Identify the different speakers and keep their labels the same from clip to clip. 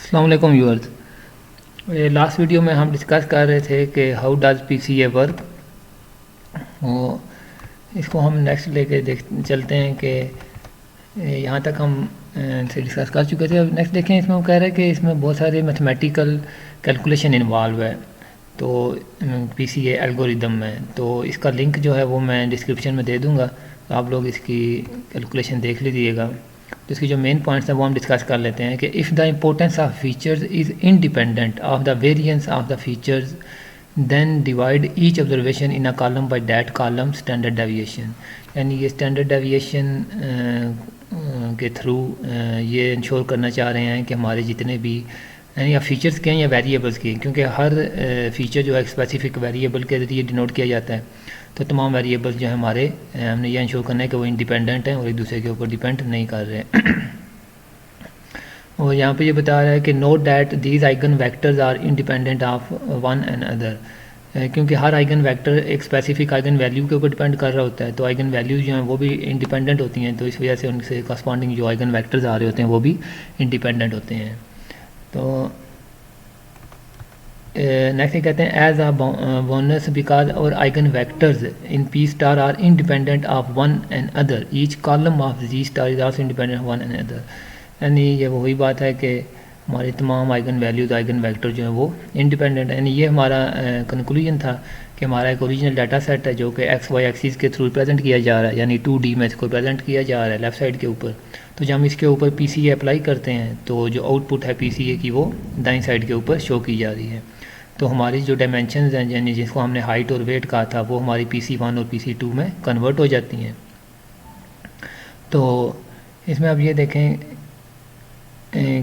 Speaker 1: السلام علیکم viewers. Last video میں ہم ڈسکس کر رہے تھے کہ how does P C A work. اس کو ہم نیکسٹ لے کے چلتے ہیں کہ یہاں تک ہم سے ڈسکس کر چکے تھے. نیکسٹ دیکھیں, اس میں وہ کہہ رہے ہیں کہ اس میں بہت سارے میتھمیٹیکل کیلکولیشن انوالو ہے تو پی سی اے الگوریدم میں. تو اس کا لنک جو ہے وہ میں ڈسکرپشن میں دے دوں گا, تو آپ لوگ اس کی کیلکولیشن دیکھ لیجیے گا. تو اس کی جو مین پوائنٹس ہیں وہ ہم ڈسکس کر لیتے ہیں کہ if the importance of features is independent of the variance of the features then divide each observation in a column by that column standard deviation. یعنی یہ اسٹینڈرڈ ڈیویشن کے تھرو یہ انشور کرنا چاہ رہے ہیں کہ ہمارے جتنے بھی یعنی یا فیچرز کے ہیں یا ویریبلس کے, کیونکہ ہر فیچر جو ہے اسپیسیفک ویریبل کے ذریعے ڈینوٹ کیا جاتا ہے. تو تمام ویریبلس جو ہیں ہمارے ہم نے یہ انشور کرنا ہے کہ وہ انڈیپینڈنٹ ہیں اور ایک دوسرے کے اوپر ڈیپینڈ نہیں کر رہے. اور یہاں پہ یہ بتا رہا ہے کہ note that these eigenvectors are independent of one and other. کیونکہ ہر آئیگن ویکٹر ایک اسپیسیفک آئیگن ویلیو کے اوپر ڈیپینڈ کر رہا ہوتا ہے, تو آئیگن ویلیوز جو ہیں وہ بھی انڈیپینڈنٹ ہوتی ہیں, تو اس وجہ سے ان سے کاسپونڈنگ جو آئیگن ویکٹرز آ رہے ہوتے ہیں وہ بھی انڈیپینڈنٹ ہوتے ہیں. تو نیکسٹ یہ کہتے ہیں ایز اے بونس بیکاز اور eigenvectors in P star are independent of one and other each column of G star is also independent one and other. یعنی یہ وہی بات ہے کہ ہماری تمام آئیگن ویلیوز آئیگن ویکٹر جو ہیں وہ انڈیپینڈنٹ. یعنی یہ ہمارا کنکلوژن تھا کہ ہمارا ایک اوریجنل ڈاٹا سیٹ ہے جو کہ ایکس وائی ایکسیز کے تھرو ریپرزینٹ کیا جا رہا ہے, یعنی 2D میں اس کو ریپرزینٹ کیا جا رہا ہے لیفٹ سائڈ کے اوپر. تو جب ہم اس کے اوپر پی سی اے اپلائی کرتے ہیں تو جو آؤٹ پٹ ہے پی سی اے کی وہ دائیں سائڈ کے اوپر شو کی جا رہی ہے. تو ہماری جو ڈائمینشنز ہیں یعنی جس کو ہم نے ہائٹ اور ویٹ کہا تھا وہ ہماری پی سی 1 اور پی سی 2 میں کنورٹ ہو جاتی ہیں. تو اس میں اب یہ دیکھیں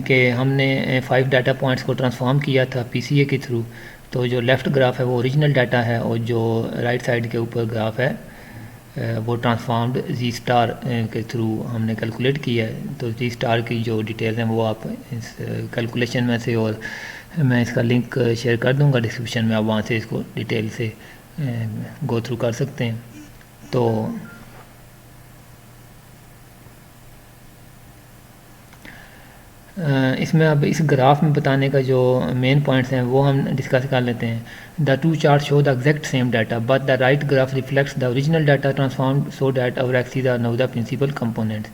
Speaker 1: کہ ہم نے 5 ڈاٹا پوائنٹس کو ٹرانسفارم کیا تھا پی سی اے کے تھرو. تو جو لیفٹ گراف ہے وہ اوریجنل ڈاٹا ہے اور جو رائٹ سائڈ کے اوپر گراف ہے وہ ٹرانسفارمڈ زی اسٹار کے تھرو ہم نے کیلکولیٹ کیا ہے. تو زی اسٹار کی جو ڈیٹیلز ہیں وہ آپ اس کیلکولیشن میں سے, اور میں اس کا لنک شیئر کر دوں گا ڈسکرپشن میں, آپ وہاں سے اس کو ڈیٹیل سے گو تھرو کر سکتے ہیں. تو اس میں اب اس گراف میں بتانے کا جو مین پوائنٹس ہیں وہ ہم ڈسکس کر لیتے ہیں. The two chart show the exact same data but the right graph reflects the original data transformed so that our axes are now the principal components.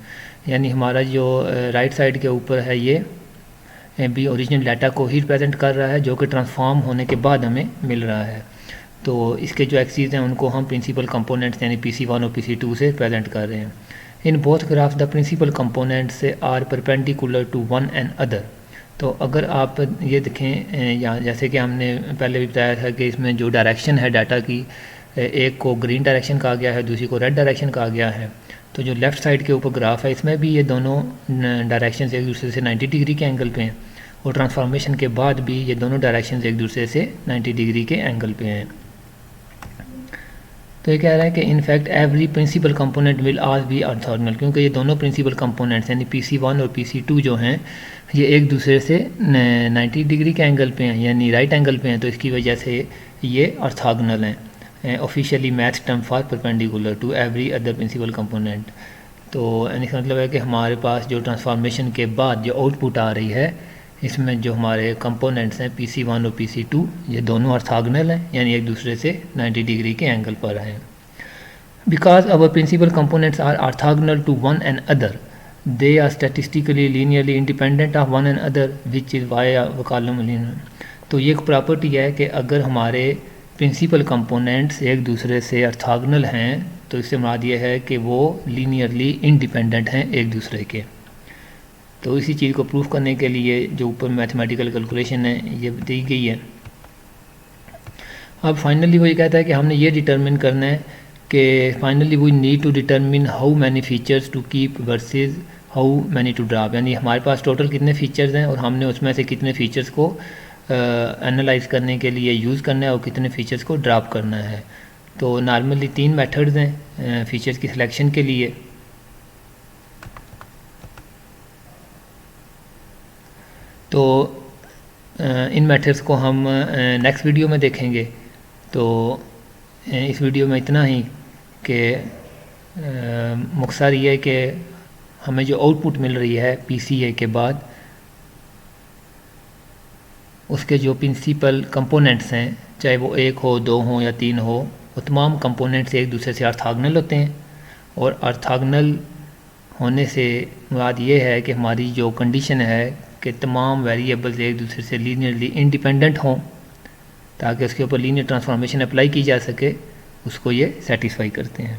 Speaker 1: یعنی ہمارا جو رائٹ سائڈ کے اوپر ہے یہ بھی اوریجنل ڈاٹا کو ہی ریپرزینٹ کر رہا ہے جو کہ ٹرانسفارم ہونے کے بعد ہمیں مل رہا ہے. تو اس کے جو ایکسیز ہیں ان کو ہم پرنسپل کمپوننٹس یعنی پی سی 1 اور پی سی 2 سے ریپرزینٹ کر رہے ہیں. In both graph the principal components are perpendicular to one and other. تو اگر آپ یہ دیکھیں یا جیسے کہ ہم نے پہلے بھی بتایا تھا کہ اس میں جو ڈائریکشن ہے ڈاٹا کی, ایک کو گرین ڈائریکشن کہا گیا ہے, دوسری کو ریڈ ڈائریکشن کہا گیا ہے. تو جو لیفٹ سائڈ کے اوپر گراف ہے اس میں بھی یہ دونوں ڈائریکشنز ایک دوسرے سے 90 ڈگری کے اینگل پہ ہیں, اور ٹرانسفارمیشن کے بعد بھی یہ دونوں ڈائریکشنز ایک دوسرے سے 90 ڈگری کے اینگل پہ ہیں. تو یہ کہہ رہا ہے کہ in fact every principal component will all be orthogonal, کیونکہ یہ دونوں پرنسپل کمپوننٹس یعنی پی سی 1 اور پی سی 2 جو ہیں یہ ایک دوسرے سے 90 ڈگری کے اینگل پہ ہیں, یعنی رائٹ اینگل پہ ہیں. تو اس کی وجہ سے یہ آرتھوگونل ہیں. Officially maths term for perpendicular to every other principal component. تو اس کا مطلب ہے کہ ہمارے پاس جو ٹرانسفارمیشن کے بعد جو آؤٹ پٹ آ رہی ہے اس میں جو ہمارے کمپوننٹس ہیں پی سی 1 اور پی سی 2 یہ دونوں آرتھوگونل ہیں, یعنی ایک دوسرے سے 90 ڈگری کے اینگل پر ہیں. Because our principal components are orthogonal to one and other, they are statistically linearly independent of one and other, which is why we call them linear. تو یہ ایک پراپرٹی ہے کہ اگر ہمارے پرنسپل کمپوننٹس ایک دوسرے سے آرتھوگونل ہیں تو اس سے مراد یہ ہے کہ وہ لینئرلی انڈیپینڈنٹ ہیں ایک دوسرے کے. تو اسی چیز کو پروف کرنے کے لیے جو اوپر میتھمیٹیکل کیلکولیشن ہے یہ دی گئی ہے. اب فائنلی وہ یہ کہتا ہے کہ ہم نے یہ ڈٹرمن کرنا ہے کہ finally we need to determine how many features to keep versus how many to drop. یعنی ہمارے پاس ٹوٹل کتنے فیچرز ہیں اور ہم نے اس میں سے کتنے فیچرز کو انالائز کرنے کے لیے یوز کرنا ہے اور کتنے فیچرز کو ڈراپ کرنا ہے. تو نارملی 3 میتھڈز ہیں فیچرز کی سلیکشن کے لیے. تو ان میتھڈز کو ہم نیکسٹ ویڈیو میں دیکھیں گے. تو اس ویڈیو میں اتنا ہی کہ مختصر یہ ہے کہ ہمیں جو آؤٹ پٹ مل رہی ہے پی سی اے کے بعد اس کے جو پرنسپل کمپوننٹس ہیں، چاہے وہ 1 ہو 2 ہوں یا 3 ہو، وہ تمام کمپوننٹس ایک دوسرے سے آرتھاگنل ہوتے ہیں، اور آرتھاگنل ہونے سے مراد یہ ہے کہ ہماری جو کنڈیشن ہے کہ تمام ویریبلز ایک دوسرے سے لینئرلی انڈیپینڈنٹ ہوں تاکہ اس کے اوپر لینئر ٹرانسفارمیشن اپلائی کی جا سکے، اس کو یہ سیٹسفائی کرتے ہیں۔